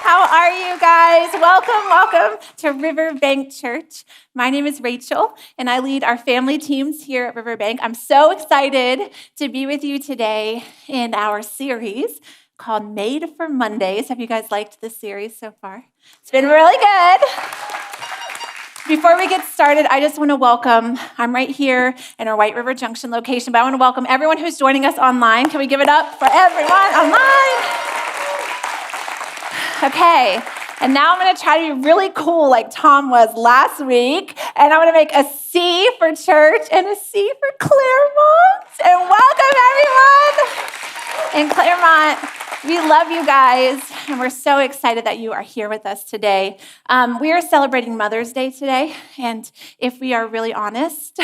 How are you guys? Welcome to Riverbank Church. My name is Rachel, and I lead our family teams here at Riverbank. I'm so excited to be with you today in our series called Made for Mondays. Have you guys liked this series so far? It's been really good. Before we get started, I just want to welcome, I'm right here in our White River Junction location, but I want to welcome everyone who's joining us online. Can we give it up for everyone online? Okay, and now I'm going to try to be really cool like Tom was last week, and I'm going to make a C for church and a C for Claremont, and welcome everyone in Claremont. We love you guys, and we're so excited that you are here with us today. We are celebrating Mother's Day today, and if we are really honest,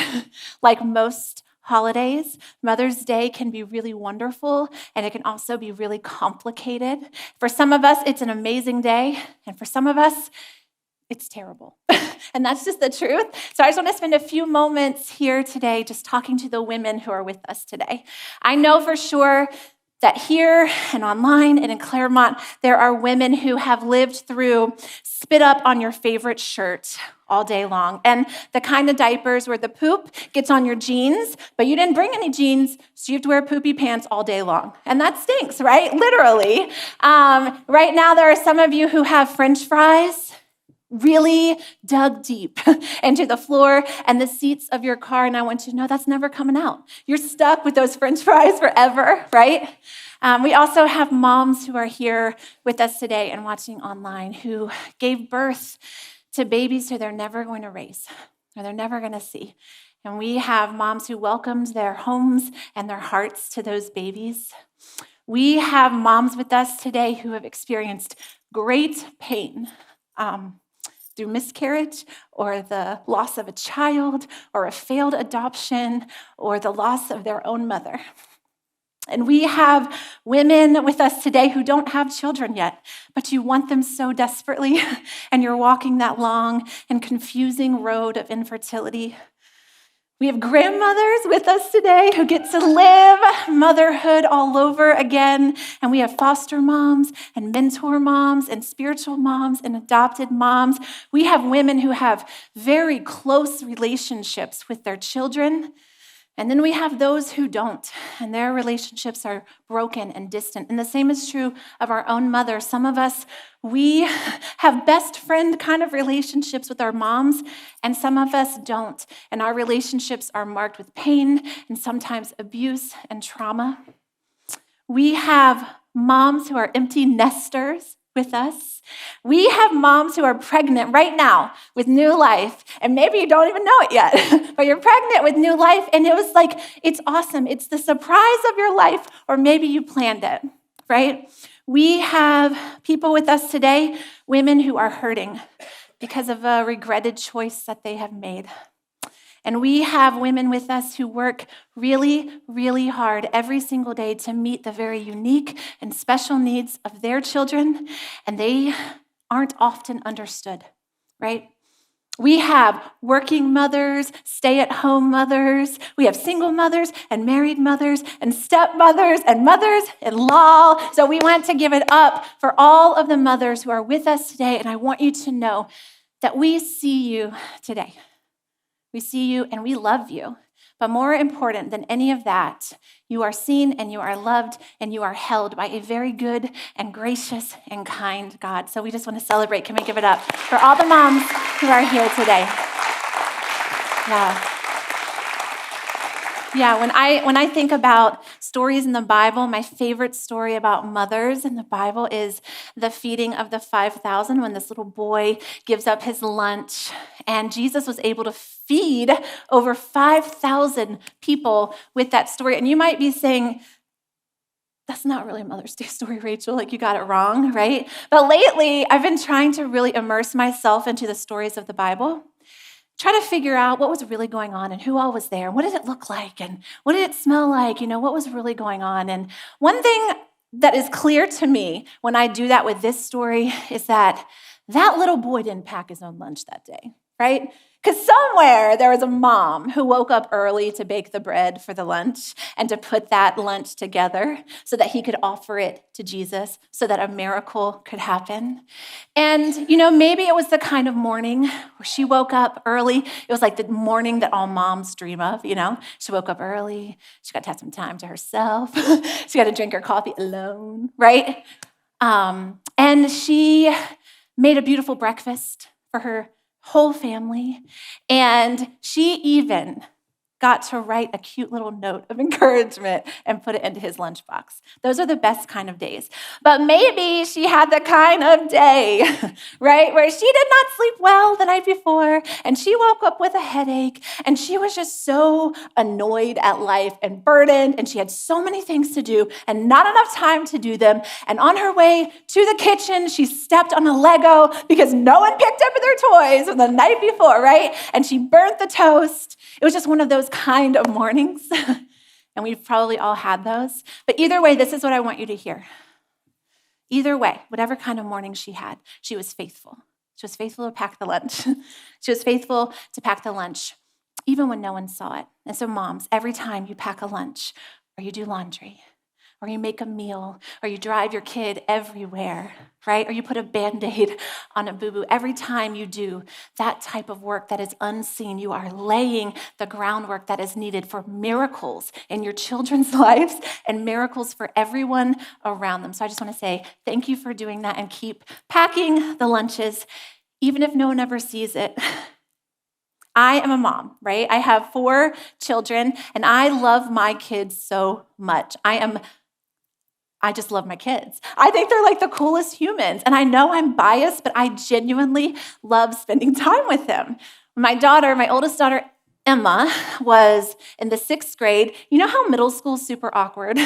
like most holidays, Mother's Day can be really wonderful, and it can also be really complicated. For some of us, it's an amazing day, and for some of us, it's terrible. And that's just the truth. So I just want to spend a few moments here today just talking to the women who are with us today. I know for sure that here and online and in Claremont, there are women who have lived through spit up on your favorite shirt all day long. And the kind of diapers where the poop gets on your jeans, but you didn't bring any jeans, so you have to wear poopy pants all day long. And that stinks, right? Literally. Right now, there are some of you who have French fries really dug deep into the floor and the seats of your car, and I want you to know that's never coming out. You're stuck with those French fries forever, right? We also have moms who are here with us today and watching online who gave birth to babies who they're never going to raise or they're never going to see. And we have moms who welcomed their homes and their hearts to those babies. We have moms with us today who have experienced great pain through miscarriage or the loss of a child or a failed adoption or the loss of their own mother. And we have women with us today who don't have children yet, but you want them so desperately, and you're walking that long and confusing road of infertility. We have grandmothers with us today who get to live motherhood all over again. And we have foster moms and mentor moms and spiritual moms and adopted moms. We have women who have very close relationships with their children. And then we have those who don't, and their relationships are broken and distant. And the same is true of our own mother. Some of us, we have best friend kind of relationships with our moms, and some of us don't. And our relationships are marked with pain and sometimes abuse and trauma. We have moms who are empty nesters with us. We have moms who are pregnant right now with new life, and maybe you don't even know it yet, but you're pregnant with new life, and it was like, it's awesome. It's the surprise of your life, or maybe you planned it, right? We have people with us today, women who are hurting because of a regretted choice that they have made. And we have women with us who work really, really hard every single day to meet the very unique and special needs of their children, and they aren't often understood, right? We have working mothers, stay-at-home mothers. We have single mothers and married mothers and stepmothers and mothers-in-law. So we want to give it up for all of the mothers who are with us today, and I want you to know that we see you today. We see you and we love you. But more important than any of that, you are seen and you are loved and you are held by a very good and gracious and kind God. So we just want to celebrate. Can we give it up for all the moms who are here today? Yeah, when I think about stories in the Bible, my favorite story about mothers in the Bible is the feeding of the 5,000 when this little boy gives up his lunch, and Jesus was able to feed over 5,000 people with that story. And you might be saying, that's not really a Mother's Day story, Rachel. Like, you got it wrong, right? But lately, I've been trying to really immerse myself into the stories of the Bible. Try to figure out what was really going on and who all was there. What did it look like? And what did it smell like? What was really going on? And one thing that is clear to me when I do that with this story is that little boy didn't pack his own lunch that day, right? Because somewhere there was a mom who woke up early to bake the bread for the lunch and to put that lunch together so that he could offer it to Jesus so that a miracle could happen. And, maybe it was the kind of morning where she woke up early. It was like the morning that all moms dream of, She woke up early. She got to have some time to herself. She got to drink her coffee alone, right? And she made a beautiful breakfast for her whole family. And she even got to write a cute little note of encouragement and put it into his lunchbox. Those are the best kind of days. But maybe she had the kind of day, right, where she did not sleep well the night before, and she woke up with a headache, and she was just so annoyed at life and burdened, and she had so many things to do and not enough time to do them. And on her way to the kitchen, she stepped on a Lego because no one picked up their toys from the night before, right? And she burnt the toast. It was just one of those kind of mornings, and we've probably all had those. But either way, this is what I want you to hear. Either way, whatever kind of morning she had, she was faithful. She was faithful to pack the lunch. She was faithful to pack the lunch, even when no one saw it. And so moms, every time you pack a lunch, or you do laundry, or you make a meal, or you drive your kid everywhere, right? Or you put a Band-Aid on a boo-boo. Every time you do that type of work that is unseen, you are laying the groundwork that is needed for miracles in your children's lives and miracles for everyone around them. So I just want to say thank you for doing that, and keep packing the lunches, even if no one ever sees it. I am a mom, right? I have 4 children, and I love my kids so much. I just love my kids. I think they're like the coolest humans. And I know I'm biased, but I genuinely love spending time with them. My oldest daughter, Emma, was in the 6th grade. You know how middle school is super awkward?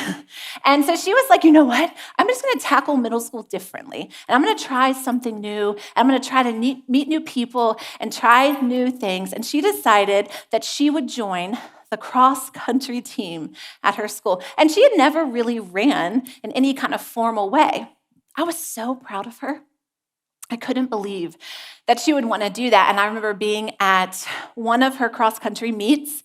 And so she was like, you know what? I'm just going to tackle middle school differently. And I'm going to try something new. I'm going to try to meet new people and try new things. And she decided that she would join the cross-country team at her school. And she had never really ran in any kind of formal way. I was so proud of her. I couldn't believe that she would want to do that. And I remember being at one of her cross-country meets,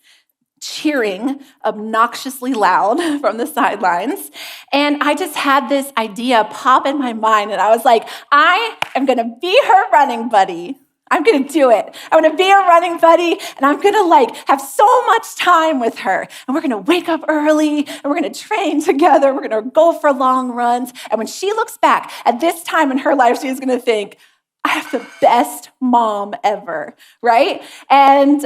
cheering obnoxiously loud from the sidelines. And I just had this idea pop in my mind. And I was like, I am going to be her running buddy. I'm going to do it. I'm going to be a running buddy, and I'm going to have so much time with her. And we're going to wake up early, and we're going to train together. We're going to go for long runs. And when she looks back at this time in her life, she's going to think, I have the best mom ever, right? And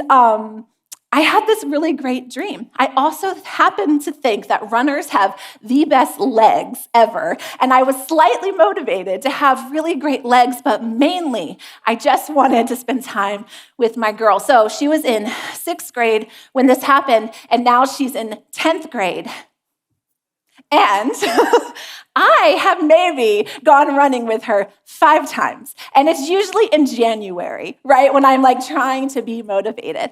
I had this really great dream. I also happened to think that runners have the best legs ever. And I was slightly motivated to have really great legs, but mainly I just wanted to spend time with my girl. So she was in 6th grade when this happened, and now she's in 10th grade. And I have maybe gone running with her 5 times. And it's usually in January, right? When I'm trying to be motivated.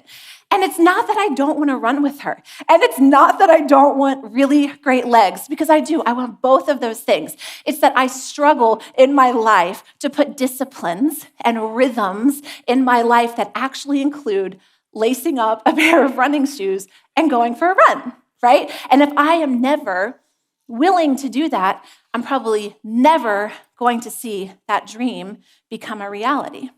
And it's not that I don't want to run with her. And it's not that I don't want really great legs, because I do. I want both of those things. It's that I struggle in my life to put disciplines and rhythms in my life that actually include lacing up a pair of running shoes and going for a run, right? And if I am never willing to do that, I'm probably never going to see that dream become a reality.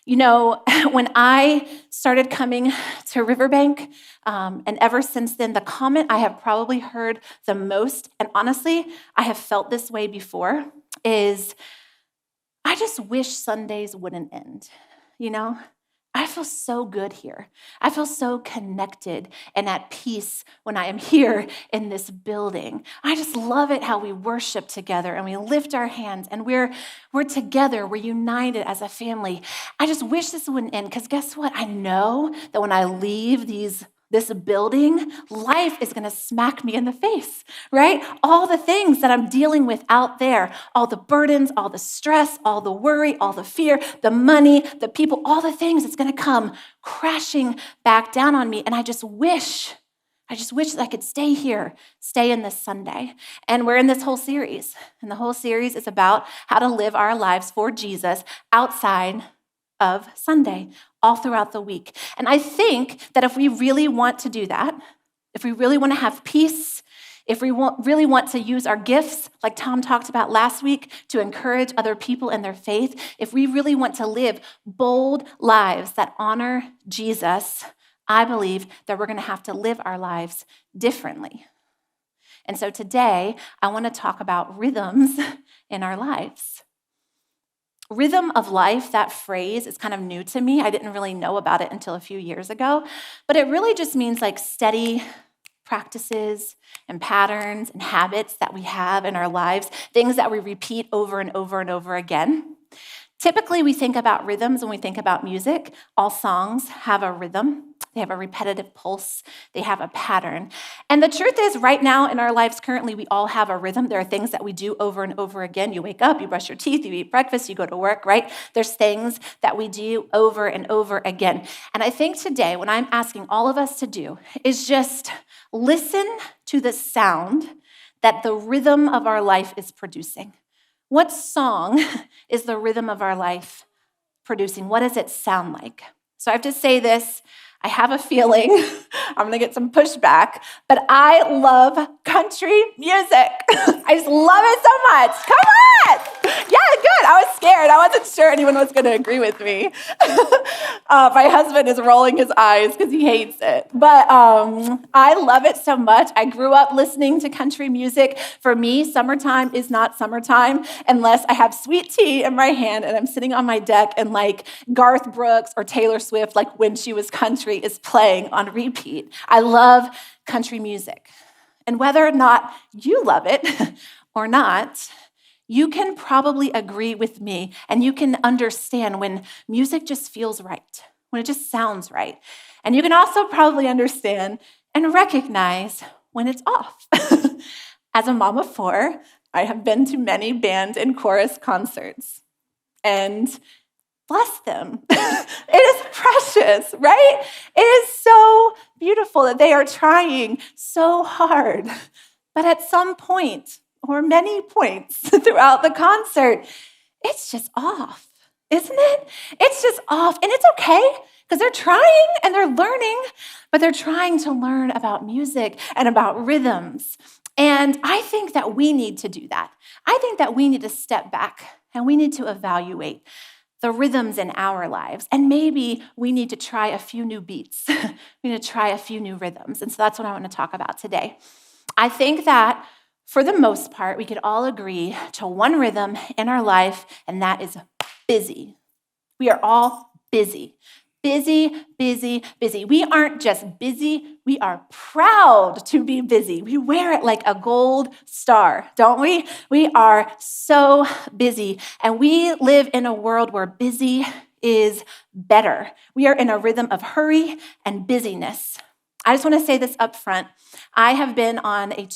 When I started coming to Riverbank, and ever since then, the comment I have probably heard the most, and honestly, I have felt this way before, is, I just wish Sundays wouldn't end, I feel so good here. I feel so connected and at peace when I am here in this building. I just love it how we worship together and we lift our hands and we're together, we're united as a family. I just wish this wouldn't end, because guess what? I know that when I leave this building, life is going to smack me in the face, right? All the things that I'm dealing with out there, all the burdens, all the stress, all the worry, all the fear, the money, the people, all the things, it's going to come crashing back down on me. And I just wish that I could stay here, stay in this Sunday. And we're in this whole series. And the whole series is about how to live our lives for Jesus outside of Sunday. all throughout the week. And I think that if we really want to do that, if we really want to have peace, if we really want to use our gifts, like Tom talked about last week, to encourage other people in their faith, if we really want to live bold lives that honor Jesus, I believe that we're going to have to live our lives differently. And so today, I want to talk about rhythms in our lives. Rhythm of life, that phrase is kind of new to me. I didn't really know about it until a few years ago, but it really just means like steady practices and patterns and habits that we have in our lives, things that we repeat over and over and over again. Typically, we think about rhythms when we think about music. All songs have a rhythm. They have a repetitive pulse. They have a pattern. And the truth is, right now in our lives currently, we all have a rhythm. There are things that we do over and over again. You wake up, you brush your teeth, you eat breakfast, you go to work, right? There's things that we do over and over again. And I think today, what I'm asking all of us to do is just listen to the sound that the rhythm of our life is producing. What song is the rhythm of our life producing? What does it sound like? So I have to say this. I have a feeling I'm going to get some pushback, but I love country music. I just love it so much. Come on. Yeah, good. I was scared. I wasn't sure anyone was going to agree with me. My husband is rolling his eyes because he hates it. But I love it so much. I grew up listening to country music. For me, summertime is not summertime unless I have sweet tea in my hand and I'm sitting on my deck and like Garth Brooks or Taylor Swift, like When She Was Country, is playing on repeat. I love country music. And whether or not you love it or not, you can probably agree with me and you can understand when music just feels right, when it just sounds right. And you can also probably understand and recognize when it's off. As a mom of four, I have been to many band and chorus concerts. And bless them. It is precious, right? It is so beautiful that they are trying so hard. But at some point, or many points throughout the concert, it's just off, isn't it? It's just off. And it's okay, because they're trying and they're learning, but they're trying to learn about music and about rhythms. And I think that we need to do that. I think that we need to step back and we need to evaluate the rhythms in our lives. And maybe we need to try a few new beats. We need to try a few new rhythms. And so that's what I want to talk about today. I think that for the most part, we could all agree to one rhythm in our life, and that is busy. We are all busy. Busy, busy, busy. We aren't just busy, we are proud to be busy. We wear it like a gold star, don't we? We are so busy, and we live in a world where busy is better. We are in a rhythm of hurry and busyness. I just want to say this up front. I have been on a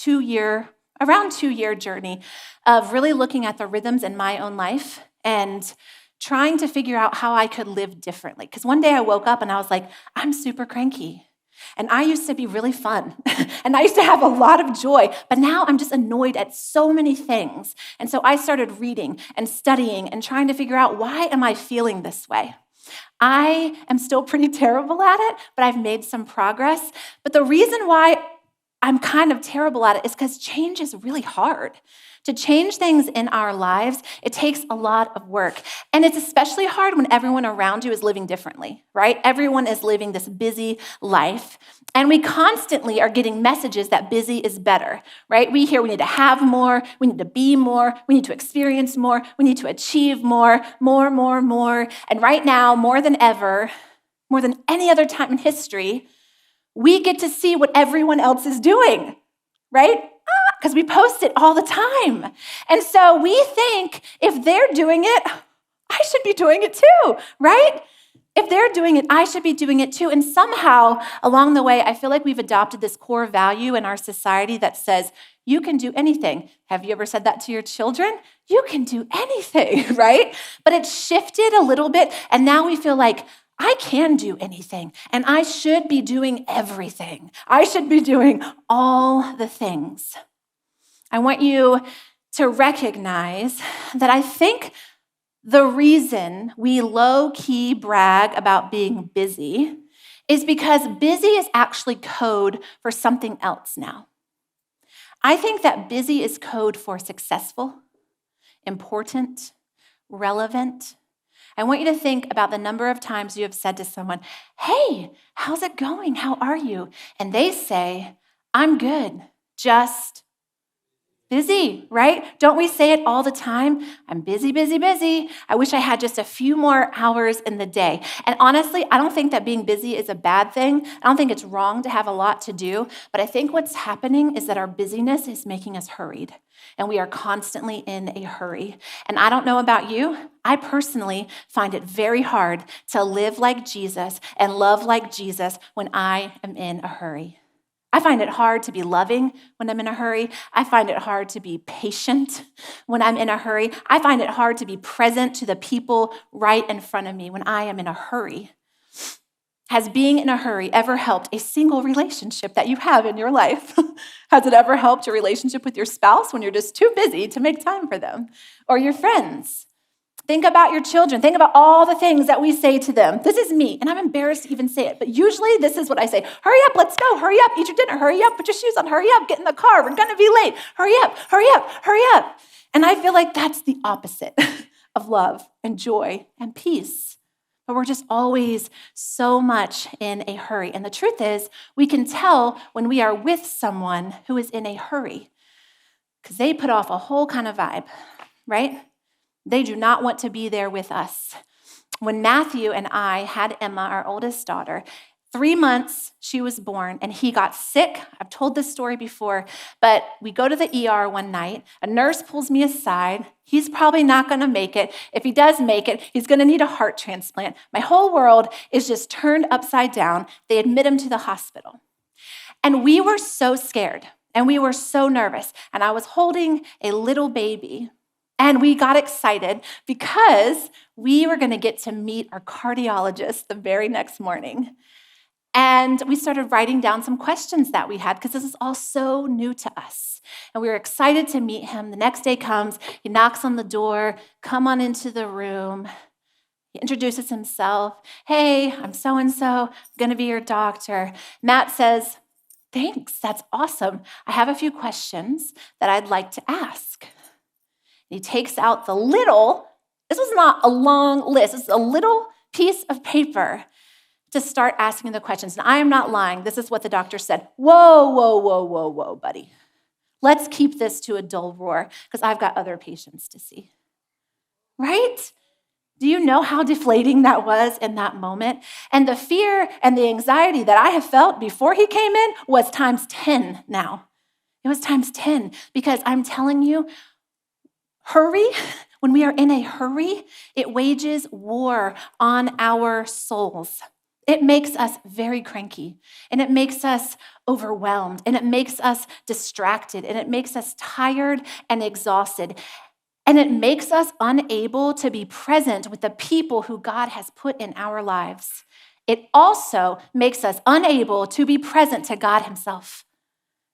around 2-year journey of really looking at the rhythms in my own life and trying to figure out how I could live differently. Because one day I woke up and I was like, I'm super cranky. And I used to be really fun. And I used to have a lot of joy. But now I'm just annoyed at so many things. And so I started reading and studying and trying to figure out, why am I feeling this way? I am still pretty terrible at it, but I've made some progress. But the reason why I'm kind of terrible at it is because change is really hard. To change things in our lives, it takes a lot of work. And it's especially hard when everyone around you is living differently, right? Everyone is living this busy life. And we constantly are getting messages that busy is better, right? We hear we need to have more, we need to be more, we need to experience more, we need to achieve more. And right now, more than ever, more than any other time in history, we get to see what everyone else is doing, right? Because we post it all the time. And so we think if they're doing it, I should be doing it too, right? If they're doing it, I should be doing it too. And somehow along the way, I feel like we've adopted this core value in our society that says, you can do anything. Have you ever said that to your children? You can do anything, right? But it's shifted a little bit, and now we feel like, I can do anything, and I should be doing everything. I should be doing all the things. I want you to recognize that I think The reason we low-key brag about being busy is because busy is actually code for something else now. I think that busy is code for successful, important, relevant. I want you to think about the number of times you have said to someone, "Hey, how's it going? How are you?" And they say, "I'm good, just busy," right? Don't we say it all the time? I'm busy, busy, busy. I wish I had just a few more hours in the day. And honestly, I don't think that being busy is a bad thing. I don't think it's wrong to have a lot to do. But I think what's happening is that our busyness is making us hurried. And we are constantly in a hurry. And I don't know about you. I personally find it very hard to live like Jesus and love like Jesus when I am in a hurry. I find it hard to be loving when I'm in a hurry. I find it hard to be patient when I'm in a hurry. I find it hard to be present to the people right in front of me when I am in a hurry. Has being in a hurry ever helped a single relationship that you have in your life? Has it ever helped your relationship with your spouse when you're just too busy to make time for them? Or your friends? Think about your children. Think about all the things that we say to them. This is me, and I'm embarrassed to even say it, but usually this is what I say. Hurry up, let's go. Hurry up, eat your dinner. Hurry up, put your shoes on. Hurry up, get in the car. We're going to be late. Hurry up, hurry up, hurry up. And I feel like that's the opposite of love and joy and peace. But we're just always so much in a hurry. And the truth is, we can tell when we are with someone who is in a hurry because they put off a whole kind of vibe, right? They do not want to be there with us. When Matthew and I had Emma, our oldest daughter, 3 months she was born, and he got sick. I've told this story before, but we go to the ER one night. A nurse pulls me aside. He's probably not going to make it. If he does make it, he's going to need a heart transplant. My whole world is just turned upside down. They admit him to the hospital. And we were so scared, and we were so nervous. And I was holding a little baby. And we got excited because we were going to get to meet our cardiologist the very next morning. And we started writing down some questions that we had because this is all so new to us. And we were excited to meet him. The next day comes, he knocks on the door, "Come on into the room." He introduces himself. "Hey, I'm so-and-so, I'm going to be your doctor." Matt says, "Thanks, that's awesome. I have a few questions that I'd like to ask." He takes out this was not a long list, it's a little piece of paper to start asking the questions. And I am not lying. This is what the doctor said. Whoa, buddy. Let's keep this to a dull roar because I've got other patients to see. Right? Do you know how deflating that was in that moment? And the fear and the anxiety that I have felt before he came in was times 10 now. It was times 10 because I'm telling you, hurry, when we are in a hurry, it wages war on our souls. It makes us very cranky, and it makes us overwhelmed, and it makes us distracted, and it makes us tired and exhausted, and it makes us unable to be present with the people who God has put in our lives. It also makes us unable to be present to God himself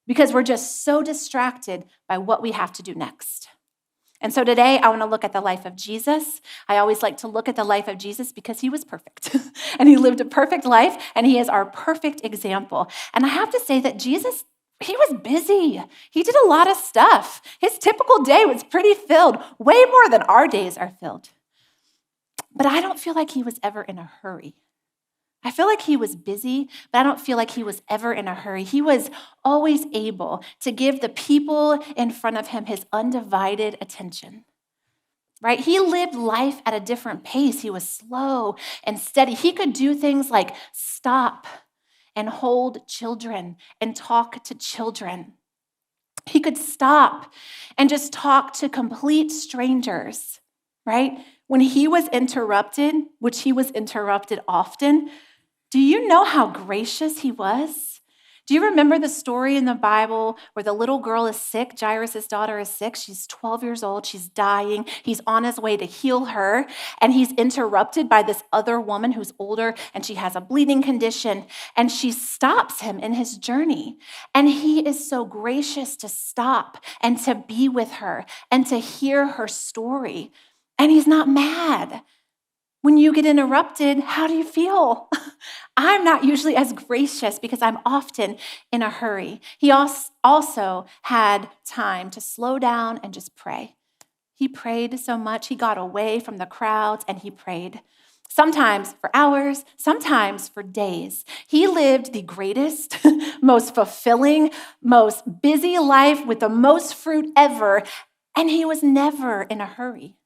because we're just so distracted by what we have to do next. And so today, I want to look at the life of Jesus. I always like to look at the life of Jesus because he was perfect. And he lived a perfect life, and he is our perfect example. And I have to say that Jesus, he was busy. He did a lot of stuff. His typical day was pretty filled, way more than our days are filled. But I don't feel like he was ever in a hurry. I feel like he was busy, but I don't feel like he was ever in a hurry. He was always able to give the people in front of him his undivided attention, right? He lived life at a different pace. He was slow and steady. He could do things like stop and hold children and talk to children. He could stop and just talk to complete strangers, right? When he was interrupted, which he was interrupted often, do you know how gracious he was? Do you remember the story in the Bible where the little girl is sick? Jairus' daughter is sick. She's 12 years old. She's dying. He's on his way to heal her, and he's interrupted by this other woman who's older, and she has a bleeding condition, and she stops him in his journey. And he is so gracious to stop and to be with her and to hear her story. And he's not mad. When you get interrupted, how do you feel? I'm not usually as gracious because I'm often in a hurry. He also had time to slow down and just pray. He prayed so much, he got away from the crowds and he prayed. Sometimes for hours, sometimes for days. He lived the greatest, most fulfilling, most busy life with the most fruit ever, and he was never in a hurry.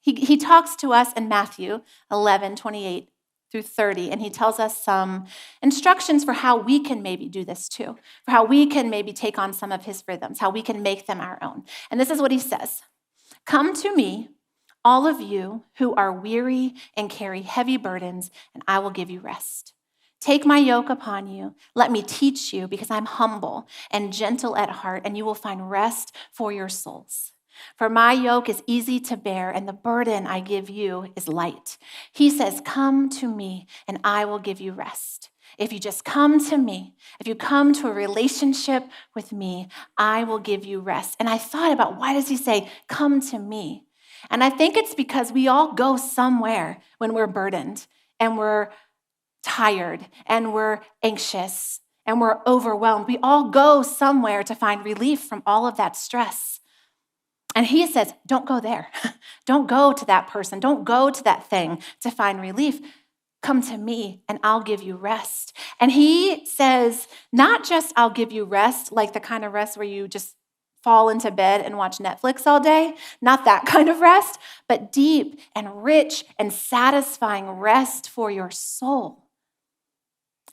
He talks to us in Matthew 11:28 through 30, and he tells us some instructions for how we can maybe do this too, for how we can maybe take on some of his rhythms, how we can make them our own. And this is what he says: "Come to me, all of you who are weary and carry heavy burdens, and I will give you rest. Take my yoke upon you. Let me teach you, because I'm humble and gentle at heart, and you will find rest for your souls. For my yoke is easy to bear, and the burden I give you is light." He says, come to me, and I will give you rest. If you just come to me, if you come to a relationship with me, I will give you rest. And I thought about, why does he say, come to me? And I think it's because we all go somewhere when we're burdened, and we're tired, and we're anxious, and we're overwhelmed. We all go somewhere to find relief from all of that stress. And he says, don't go there. Don't go to that person. Don't go to that thing to find relief. Come to me and I'll give you rest. And he says, not just I'll give you rest, like the kind of rest where you just fall into bed and watch Netflix all day, not that kind of rest, but deep and rich and satisfying rest for your soul.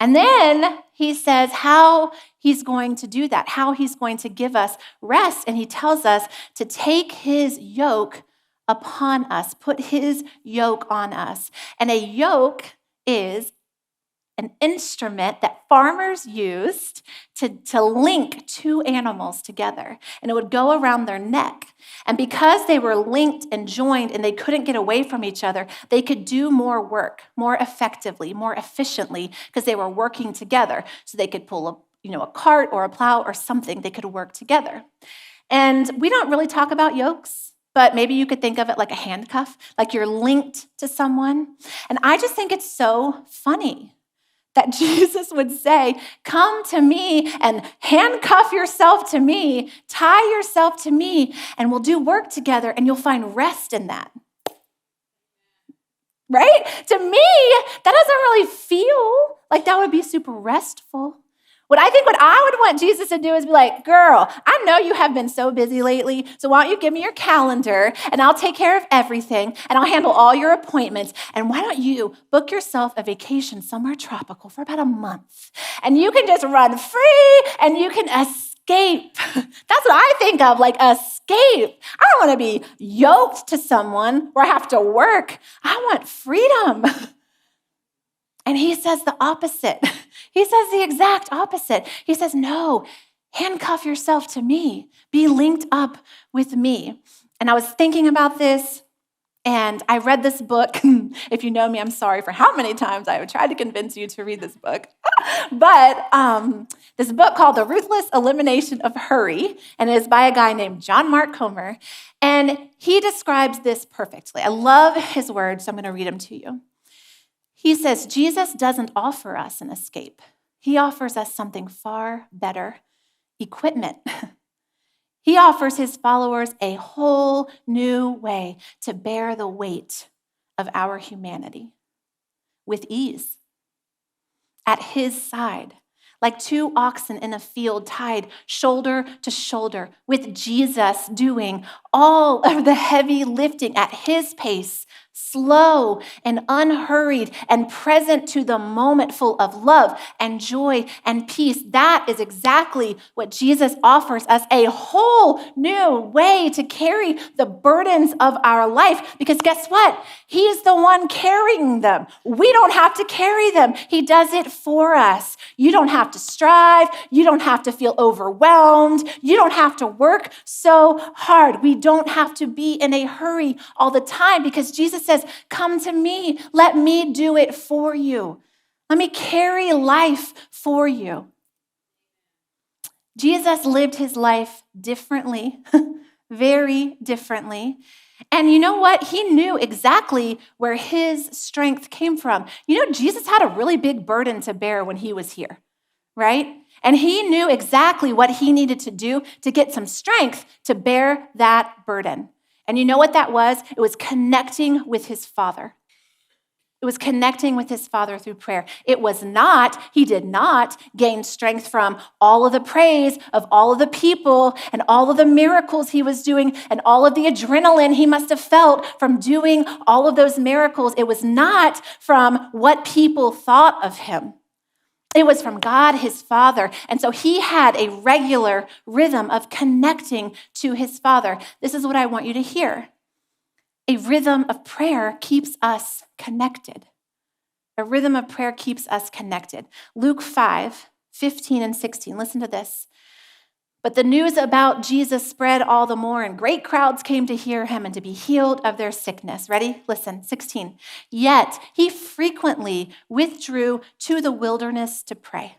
And then he says how he's going to do that, how he's going to give us rest. And he tells us to take his yoke upon us, put his yoke on us. And a yoke is an instrument that farmers used to link two animals together. And it would go around their neck. And because they were linked and joined and they couldn't get away from each other, they could do more work, more effectively, more efficiently, because they were working together. So they could pull a cart or a plow or something. They could work together. And we don't really talk about yokes, but maybe you could think of it like a handcuff, like you're linked to someone. And I just think it's so funny that Jesus would say, come to me and handcuff yourself to me, tie yourself to me, and we'll do work together and you'll find rest in that. Right? To me, that doesn't really feel like that would be super restful. What I would want Jesus to do is be like, girl, I know you have been so busy lately, so why don't you give me your calendar and I'll take care of everything and I'll handle all your appointments. And why don't you book yourself a vacation somewhere tropical for about a month? And you can just run free and you can escape. That's what I think of, like escape. I don't want to be yoked to someone where I have to work. I want freedom. And he says the opposite. He says the exact opposite. He says, no, handcuff yourself to me. Be linked up with me. And I was thinking about this, and I read this book. If you know me, I'm sorry for how many times I have tried to convince you to read this book. But this book called The Ruthless Elimination of Hurry, and it is by a guy named John Mark Comer. And he describes this perfectly. I love his words, so I'm going to read them to you. He says, Jesus doesn't offer us an escape. He offers us something far better, equipment. He offers his followers a whole new way to bear the weight of our humanity with ease. At his side, like two oxen in a field tied shoulder to shoulder, with Jesus doing all of the heavy lifting at his pace, slow and unhurried and present to the moment, full of love and joy and peace. That is exactly what Jesus offers us, a whole new way to carry the burdens of our life. Because guess what? He's the one carrying them. We don't have to carry them. He does it for us. You don't have to strive. You don't have to feel overwhelmed. You don't have to work so hard. We don't have to be in a hurry all the time, because Jesus says, come to me. Let me do it for you. Let me carry life for you. Jesus lived his life differently very differently. And you know what? He knew exactly where his strength came from. You know, Jesus had a really big burden to bear when he was here, right? And he knew exactly what he needed to do to get some strength to bear that burden. And you know what that was? It was connecting with his Father. It was connecting with his Father through prayer. He did not gain strength from all of the praise of all of the people and all of the miracles he was doing and all of the adrenaline he must have felt from doing all of those miracles. It was not from what people thought of him. It was from God, his Father. And so he had a regular rhythm of connecting to his Father. This is what I want you to hear. A rhythm of prayer keeps us connected. A rhythm of prayer keeps us connected. Luke 5:15 and 16. Listen to this. But the news about Jesus spread all the more, and great crowds came to hear him and to be healed of their sickness. Ready? Listen, 16. Yet he frequently withdrew to the wilderness to pray.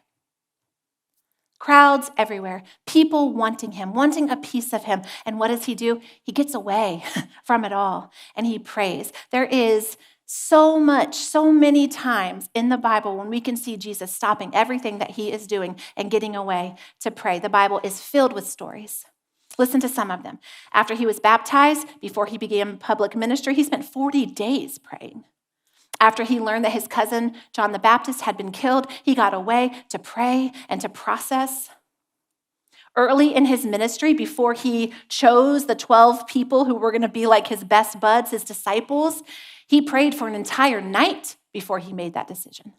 Crowds everywhere, people wanting him, wanting a piece of him. And what does he do? He gets away from it all and he prays. There is so many times in the Bible when we can see Jesus stopping everything that he is doing and getting away to pray. The Bible is filled with stories. Listen to some of them. After he was baptized, before he began public ministry, he spent 40 days praying. After he learned that his cousin, John the Baptist, had been killed, he got away to pray and to process. Early in his ministry, before he chose the 12 people who were going to be like his best buds, his disciples, he prayed for an entire night before he made that decision.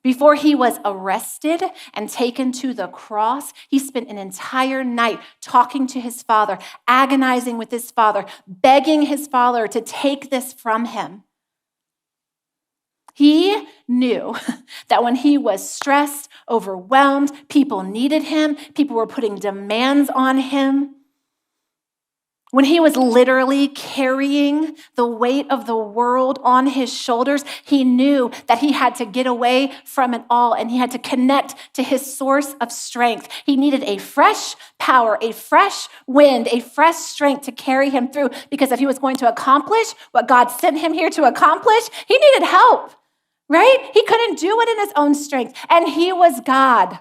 Before he was arrested and taken to the cross, he spent an entire night talking to his Father, agonizing with his Father, begging his Father to take this from him. He knew that when he was stressed, overwhelmed, people needed him, people were putting demands on him. When he was literally carrying the weight of the world on his shoulders, he knew that he had to get away from it all and he had to connect to his source of strength. He needed a fresh power, a fresh wind, a fresh strength to carry him through, because if he was going to accomplish what God sent him here to accomplish, he needed help. Right? He couldn't do it in his own strength. And he was God.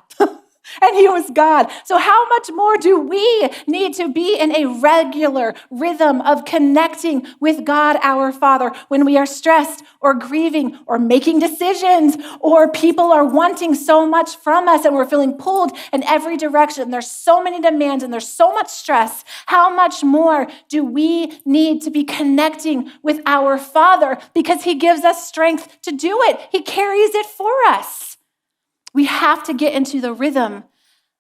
And he was God. So how much more do we need to be in a regular rhythm of connecting with God, our Father, when we are stressed or grieving or making decisions, or people are wanting so much from us and we're feeling pulled in every direction? There's so many demands and there's so much stress. How much more do we need to be connecting with our Father, because he gives us strength to do it? He carries it for us. We have to get into the rhythm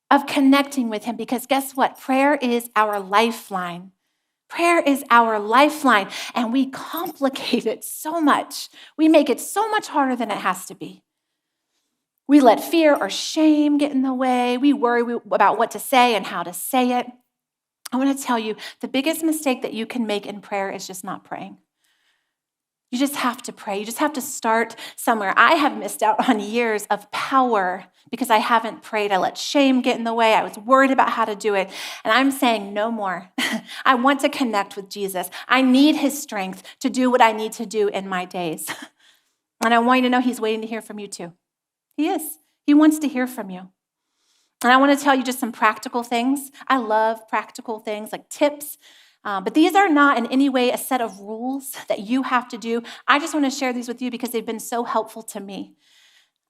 of connecting with him, because guess what? Prayer is our lifeline. Prayer is our lifeline, and we complicate it so much. We make it so much harder than it has to be. We let fear or shame get in the way. We worry about what to say and how to say it. I want to tell you, the biggest mistake that you can make in prayer is just not praying. You just have to pray. You just have to start somewhere. I have missed out on years of power because I haven't prayed. I let shame get in the way. I was worried about how to do it. And I'm saying no more. I want to connect with Jesus. I need his strength to do what I need to do in my days. And I want you to know he's waiting to hear from you too. He is. He wants to hear from you. And I want to tell you just some practical things. I love practical things like tips. But these are not in any way a set of rules that you have to do. I just want to share these with you because they've been so helpful to me.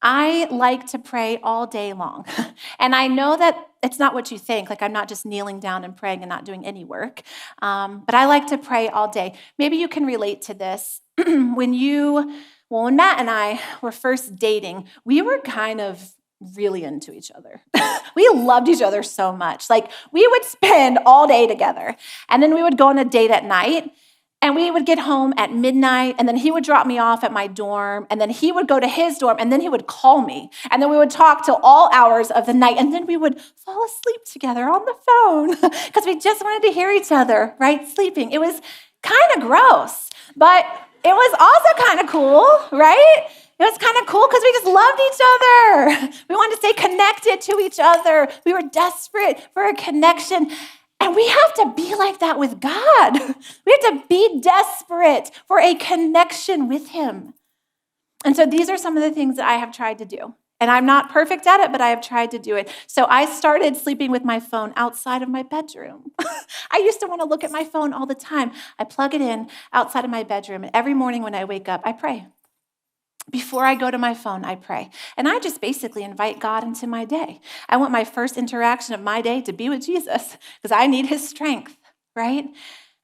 I like to pray all day long. And I know that it's not what you think. Like, I'm not just kneeling down and praying and not doing any work. But I like to pray all day. Maybe you can relate to this. When Matt and I were first dating, we were kind of really into each other. We loved each other so much. Like, we would spend all day together, and then we would go on a date at night, and we would get home at midnight, and then he would drop me off at my dorm, and then he would go to his dorm, and then he would call me, and then we would talk till all hours of the night, and then we would fall asleep together on the phone because we just wanted to hear each other, right, sleeping. It was kind of gross, but it was also kind of cool, right? It was kind of cool because we just loved each other. We wanted to stay connected to each other. We were desperate for a connection. And we have to be like that with God. We have to be desperate for a connection with him. And so these are some of the things that I have tried to do. And I'm not perfect at it, but I have tried to do it. So I started sleeping with my phone outside of my bedroom. I used to want to look at my phone all the time. I plug it in outside of my bedroom, and every morning when I wake up, I pray. Before I go to my phone, I pray. And I just basically invite God into my day. I want my first interaction of my day to be with Jesus because I need his strength, right?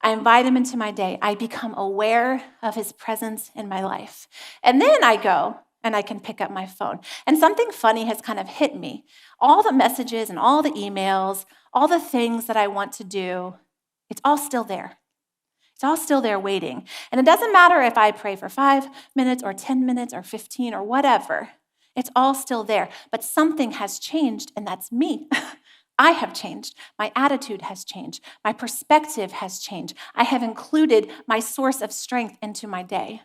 I invite him into my day. I become aware of his presence in my life. And then I go and I can pick up my phone. And something funny has kind of hit me. All the messages and all the emails, all the things that I want to do, it's all still there. It's all still there waiting. And it doesn't matter if I pray for 5 minutes or 10 minutes or 15 or whatever. It's all still there. But something has changed, and that's me. I have changed. My attitude has changed. My perspective has changed. I have included my source of strength into my day.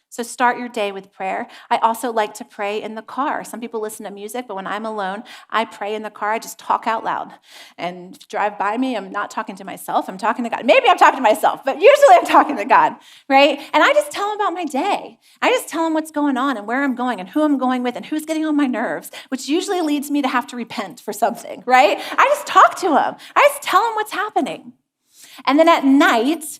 So start your day with prayer. I also like to pray in the car. Some people listen to music, but when I'm alone, I pray in the car. I just talk out loud. And if you drive by me, I'm not talking to myself. I'm talking to God. Maybe I'm talking to myself, but usually I'm talking to God, right? And I just tell him about my day. I just tell him what's going on and where I'm going and who I'm going with and who's getting on my nerves, which usually leads me to have to repent for something, right? I just talk to him. I just tell him what's happening. And then at night,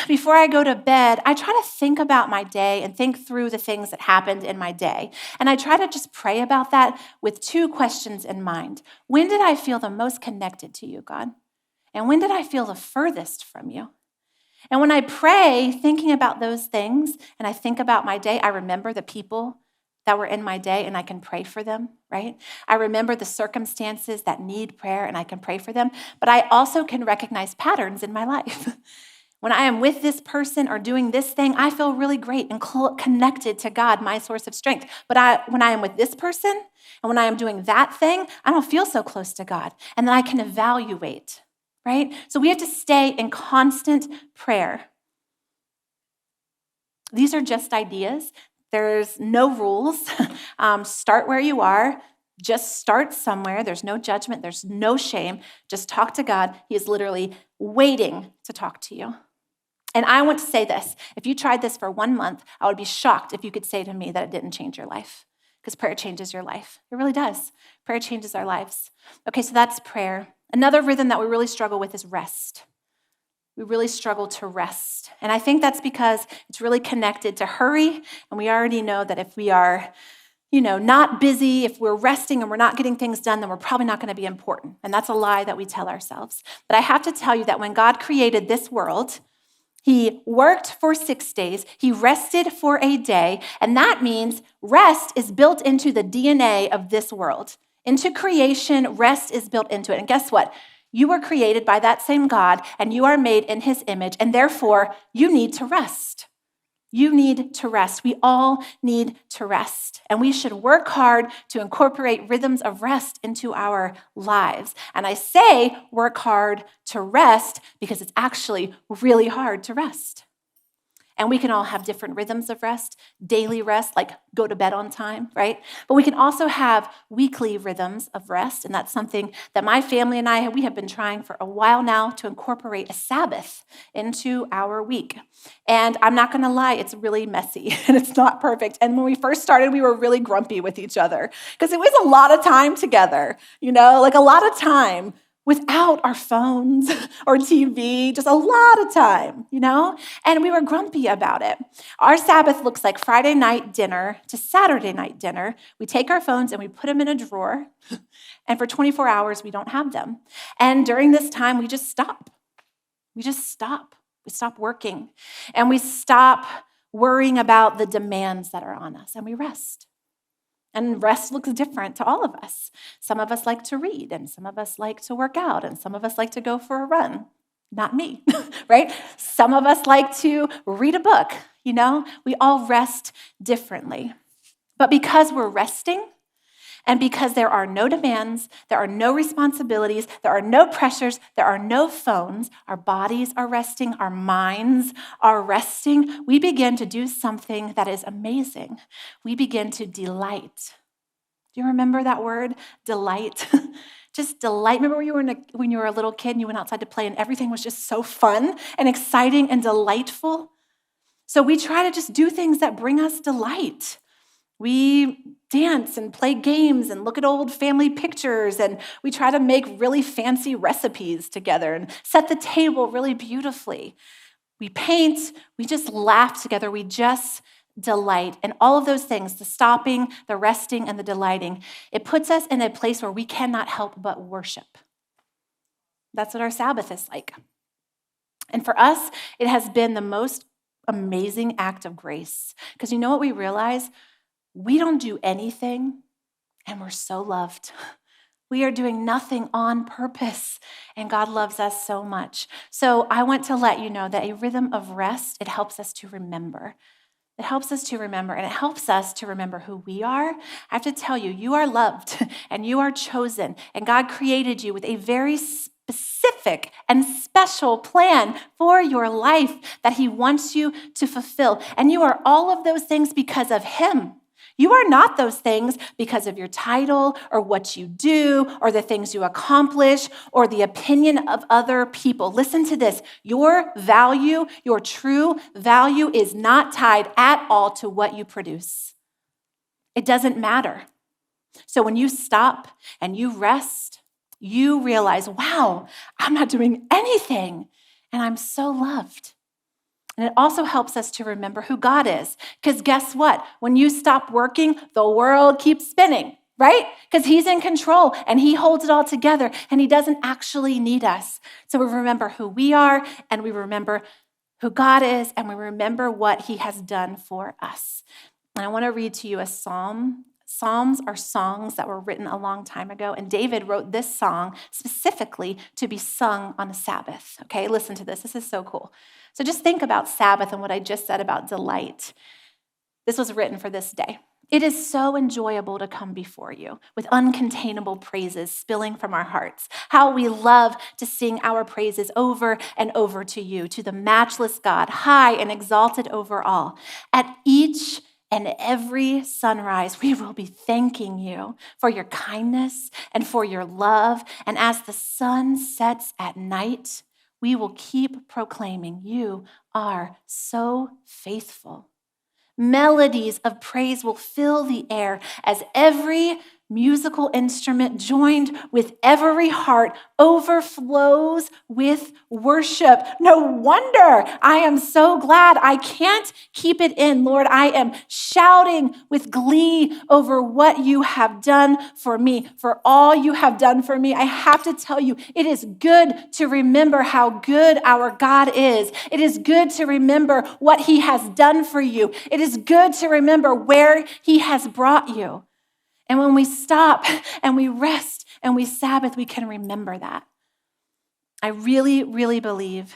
before I go to bed, I try to think about my day and think through the things that happened in my day. And I try to just pray about that with 2 questions in mind. When did I feel the most connected to you, God? And when did I feel the furthest from you? And when I pray, thinking about those things, and I think about my day, I remember the people that were in my day, and I can pray for them, right? I remember the circumstances that need prayer, and I can pray for them. But I also can recognize patterns in my life. When I am with this person or doing this thing, I feel really great and connected to God, my source of strength. But when I am with this person and when I am doing that thing, I don't feel so close to God. And then I can evaluate, right? So we have to stay in constant prayer. These are just ideas. There's no rules. Start where you are. Just start somewhere. There's no judgment. There's no shame. Just talk to God. He is literally waiting to talk to you. And I want to say this. If you tried this for 1 month, I would be shocked if you could say to me that it didn't change your life, because prayer changes your life. It really does. Prayer changes our lives. Okay, so that's prayer. Another rhythm that we really struggle with is rest. We really struggle to rest. And I think that's because it's really connected to hurry. And we already know that if we are, not busy, if we're resting and we're not getting things done, then we're probably not going to be important. And that's a lie that we tell ourselves. But I have to tell you that when God created this world, he worked for 6 days. He rested for a day. And that means rest is built into the DNA of this world. Into creation, rest is built into it. And guess what? You were created by that same God, and you are made in his image. And therefore, you need to rest. You need to rest. We all need to rest. And we should work hard to incorporate rhythms of rest into our lives. And I say work hard to rest because it's actually really hard to rest. And we can all have different rhythms of rest, daily rest, like go to bed on time, right? But we can also have weekly rhythms of rest. And that's something that my family and we have been trying for a while now to incorporate a Sabbath into our week. And I'm not going to lie, it's really messy and it's not perfect. And when we first started, we were really grumpy with each other because it was a lot of time together, like a lot of time without our phones or TV, just a lot of time, And we were grumpy about it. Our Sabbath looks like Friday night dinner to Saturday night dinner. We take our phones and we put them in a drawer, and for 24 hours, we don't have them. And during this time, we just stop. We just stop. We stop working, and we stop worrying about the demands that are on us, and we rest. And rest looks different to all of us. Some of us like to read, and some of us like to work out, and some of us like to go for a run. Not me, right? Some of us like to read a book, We all rest differently. But because we're resting, and because there are no demands, there are no responsibilities, there are no pressures, there are no phones, our bodies are resting, our minds are resting, we begin to do something that is amazing. We begin to delight. Do you remember that word, delight? Just delight. Remember when you were a little kid and you went outside to play and everything was just so fun and exciting and delightful? So we try to just do things that bring us delight. We dance and play games and look at old family pictures, and we try to make really fancy recipes together and set the table really beautifully. We paint, we just laugh together, we just delight. And all of those things, the stopping, the resting, and the delighting, it puts us in a place where we cannot help but worship. That's what our Sabbath is like. And for us, it has been the most amazing act of grace. Because you know what we realize? We don't do anything, and we're so loved. We are doing nothing on purpose, and God loves us so much. So I want to let you know that a rhythm of rest, it helps us to remember. It helps us to remember, and it helps us to remember who we are. I have to tell you, you are loved, and you are chosen, and God created you with a very specific and special plan for your life that He wants you to fulfill. And you are all of those things because of Him. You are not those things because of your title or what you do or the things you accomplish or the opinion of other people. Listen to this. Your value, your true value is not tied at all to what you produce. It doesn't matter. So when you stop and you rest, you realize, wow, I'm not doing anything and I'm so loved. And it also helps us to remember who God is. Because guess what? When you stop working, the world keeps spinning, right? Because He's in control and He holds it all together and He doesn't actually need us. So we remember who we are and we remember who God is and we remember what He has done for us. And I want to read to you a psalm. Psalms are songs that were written a long time ago, and David wrote this song specifically to be sung on a Sabbath. Okay, listen to this. This is so cool. So just think about Sabbath and what I just said about delight. This was written for this day. It is so enjoyable to come before you with uncontainable praises spilling from our hearts. How we love to sing our praises over and over to you, to the matchless God, high and exalted over all. At each and every sunrise, we will be thanking you for your kindness and for your love. And as the sun sets at night, we will keep proclaiming you are so faithful. Melodies of praise will fill the air as every musical instrument joined with every heart overflows with worship. No wonder I am so glad. I can't keep it in, Lord. I am shouting with glee over what you have done for me, for all you have done for me. I have to tell you, it is good to remember how good our God is. It is good to remember what He has done for you. It is good to remember where He has brought you. And when we stop and we rest and we Sabbath, we can remember that. I really, really believe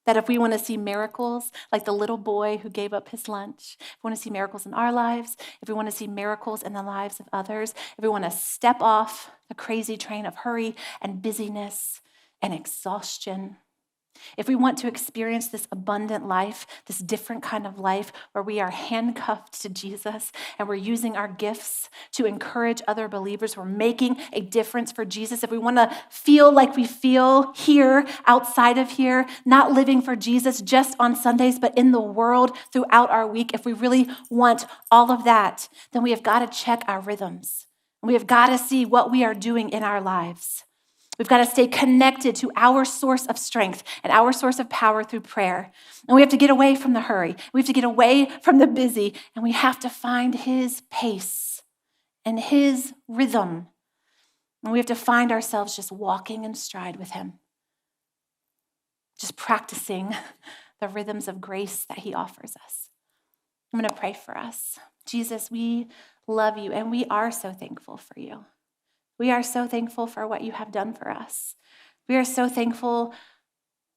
that if we want to see miracles, like the little boy who gave up his lunch, if we want to see miracles in our lives, if we want to see miracles in the lives of others, if we want to step off the crazy train of hurry and busyness and exhaustion, if we want to experience this abundant life, this different kind of life where we are handcuffed to Jesus and we're using our gifts to encourage other believers, we're making a difference for Jesus. If we want to feel like we feel here, outside of here, not living for Jesus just on Sundays, but in the world throughout our week, if we really want all of that, then we have got to check our rhythms. We have got to see what we are doing in our lives. We've got to stay connected to our source of strength and our source of power through prayer. And we have to get away from the hurry. We have to get away from the busy. And we have to find His pace and His rhythm. And we have to find ourselves just walking in stride with Him. Just practicing the rhythms of grace that He offers us. I'm going to pray for us. Jesus, we love you and we are so thankful for you. We are so thankful for what you have done for us. We are so thankful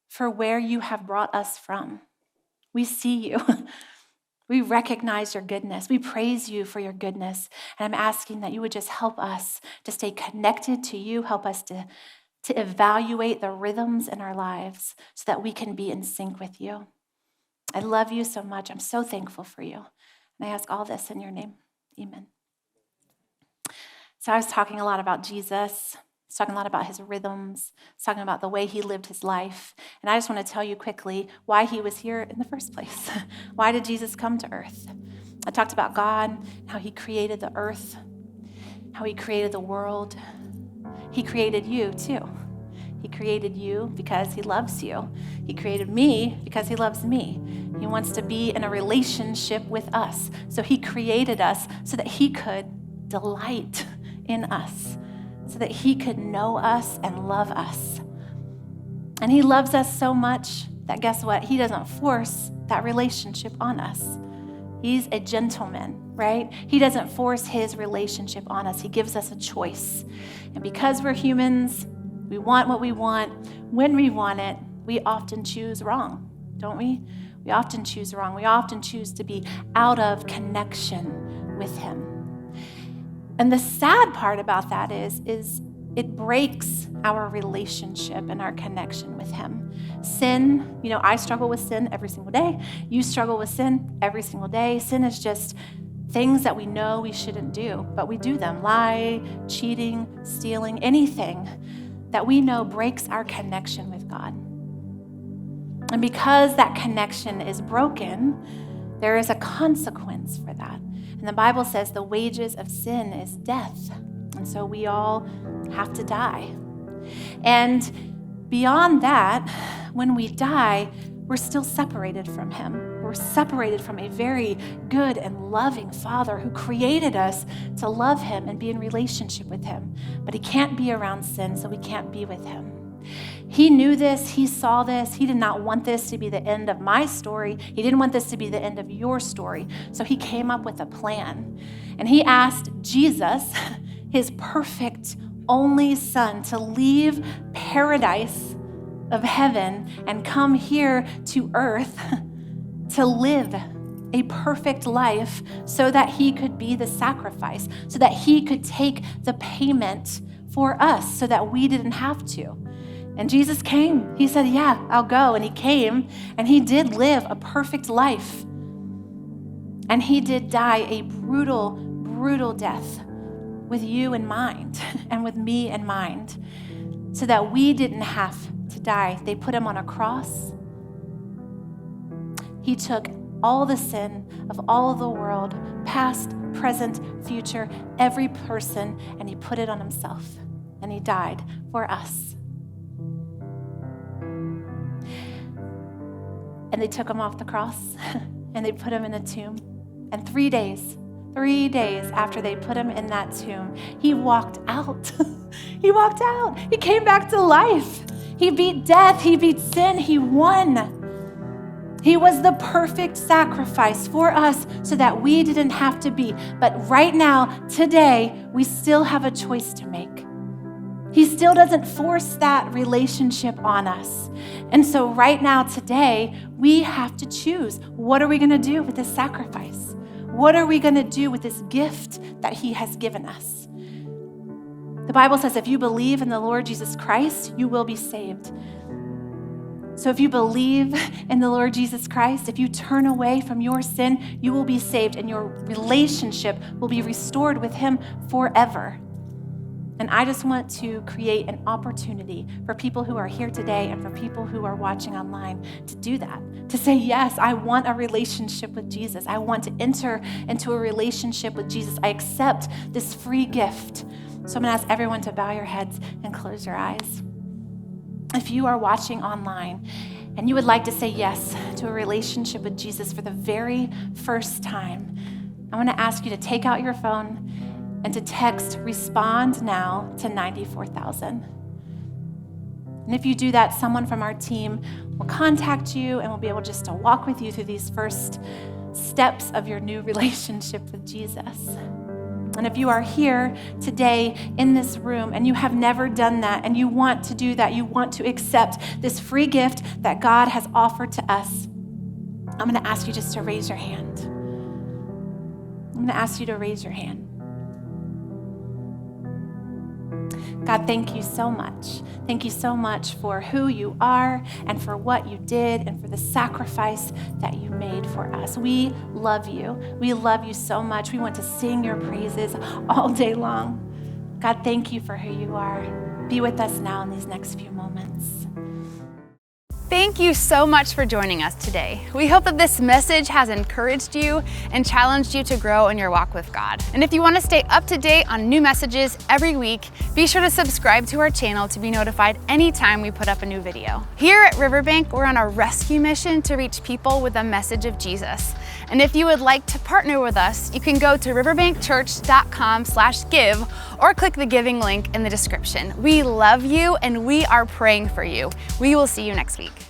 for where you have brought us from. We see you. We recognize your goodness. We praise you for your goodness. And I'm asking that you would just help us to stay connected to you, help us to evaluate the rhythms in our lives so that we can be in sync with you. I love you so much. I'm so thankful for you. And I ask all this in your name. Amen. So I was talking a lot about Jesus. He's talking a lot about his rhythms. He's talking about the way he lived his life. And I just want to tell you quickly why he was here in the first place. Why did Jesus come to earth? I talked about God, how he created the earth, how he created the world. He created you too. He created you because he loves you. He created me because he loves me. He wants to be in a relationship with us. So he created us so that he could delight in us, so that he could know us and love us. And he loves us so much that guess what? He doesn't force that relationship on us. He's a gentleman, right? He doesn't force his relationship on us. He gives us a choice. And because we're humans, we want what we want. When we want it, we often choose wrong, don't we? We often choose wrong. We often choose to be out of connection with him. And the sad part about that is it breaks our relationship and our connection with him. Sin, I struggle with sin every single day. You struggle with sin every single day. Sin is just things that we know we shouldn't do, but we do them. Lie, cheating, stealing, anything that we know breaks our connection with God. And because that connection is broken, there is a consequence for that. And the Bible says the wages of sin is death. And so we all have to die. And beyond that, when we die, we're still separated from him. We're separated from a very good and loving Father who created us to love him and be in relationship with him. But he can't be around sin, so we can't be with him. He knew this, he saw this. He did not want this to be the end of my story. He didn't want this to be the end of your story. So he came up with a plan. And he asked Jesus, his perfect only son, to leave paradise of heaven and come here to earth to live a perfect life so that he could be the sacrifice, so that he could take the payment for us so that we didn't have to. And Jesus came. He said, yeah, I'll go. And he came and he did live a perfect life. And he did die a brutal, brutal death with you in mind and with me in mind so that we didn't have to die. They put him on a cross. He took all the sin of all of the world, past, present, future, every person, and he put it on himself. And he died for us. And they took him off the cross and they put him in a tomb. And 3 days after they put him in that tomb, he walked out. He walked out. He came back to life. He beat death. He beat sin. He won. He was the perfect sacrifice for us so that we didn't have to be. But right now, today, we still have a choice to make. He still doesn't force that relationship on us. And so right now, today, we have to choose. What are we going to do with this sacrifice? What are we going to do with this gift that he has given us? The Bible says if you believe in the Lord Jesus Christ, you will be saved. So if you believe in the Lord Jesus Christ, if you turn away from your sin, you will be saved and your relationship will be restored with him forever. And I just want to create an opportunity for people who are here today and for people who are watching online to do that, to say, yes, I want a relationship with Jesus. I want to enter into a relationship with Jesus. I accept this free gift. So I'm going to ask everyone to bow your heads and close your eyes. If you are watching online and you would like to say yes to a relationship with Jesus for the very first time, I want to ask you to take out your phone and to text respond now to 94,000. And if you do that, someone from our team will contact you and will be able just to walk with you through these first steps of your new relationship with Jesus. And if you are here today in this room and you have never done that and you want to do that, you want to accept this free gift that God has offered to us, I'm going to ask you just to raise your hand. I'm going to ask you to raise your hand. God, thank you so much. Thank you so much for who you are and for what you did and for the sacrifice that you made for us. We love you. We love you so much. We want to sing your praises all day long. God, thank you for who you are. be with us now in these next few moments. Thank you so much for joining us today. We hope that this message has encouraged you and challenged you to grow in your walk with God. And if you want to stay up to date on new messages every week, be sure to subscribe to our channel to be notified anytime we put up a new video. Here at Riverbank, we're on a rescue mission to reach people with the message of Jesus. And if you would like to partner with us, you can go to riverbankchurch.com/give or click the giving link in the description. We love you and we are praying for you. We will see you next week.